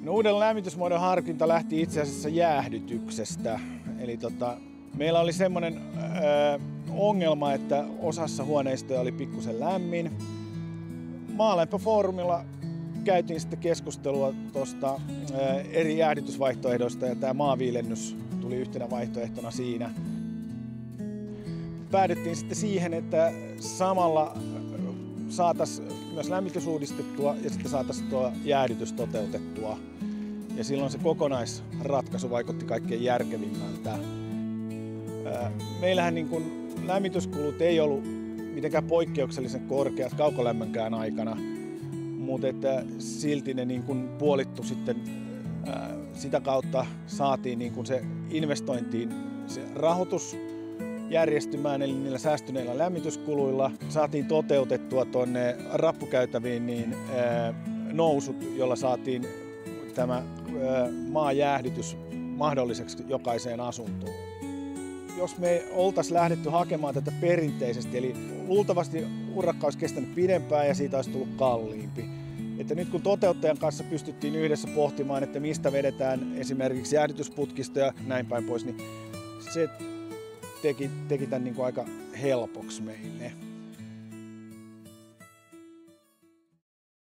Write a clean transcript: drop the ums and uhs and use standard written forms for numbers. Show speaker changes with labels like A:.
A: No, uuden lämmitysmuodon harkinta lähti itse asiassa jäähdytyksestä. Eli meillä oli semmoinen ongelma, että osassa huoneistoja oli pikkusen lämmin. Maalämpöfoorumilla käytiin sitten keskustelua tuosta eri jäähdytysvaihtoehdoista ja tämä maaviilennys tuli yhtenä vaihtoehtona siinä. Päädyttiin sitten siihen, että samalla saataisiin myös lämmitys uudistettua ja sitten saataisiin tuo jäähdytys toteutettua. Ja silloin se kokonaisratkaisu vaikutti kaikkein järkevimmältä. Meillähän niin kuin lämmityskulut ei ollut mitenkään poikkeuksellisen korkeat kaukolämmönkään aikana, mutta että silti ne niin kuin puolittu sitten sitä kautta saatiin niin kuin se investointiin se rahoitus järjestymään, eli niillä säästyneillä lämmityskuluilla saatiin toteutettua tuonne rappukäytäviin niin nousut, jolla saatiin tämä maajäähdytys mahdolliseksi jokaiseen asuntoon. Jos me oltaisiin lähdetty hakemaan tätä perinteisesti, eli luultavasti urakka olisi kestänyt pidempään ja siitä olisi tullut kalliimpi. Että nyt kun toteuttajan kanssa pystyttiin yhdessä pohtimaan, että mistä vedetään esimerkiksi jäähdytysputkista ja näin päin pois, niin se teki tämän niin kuin aika helpoksi meille.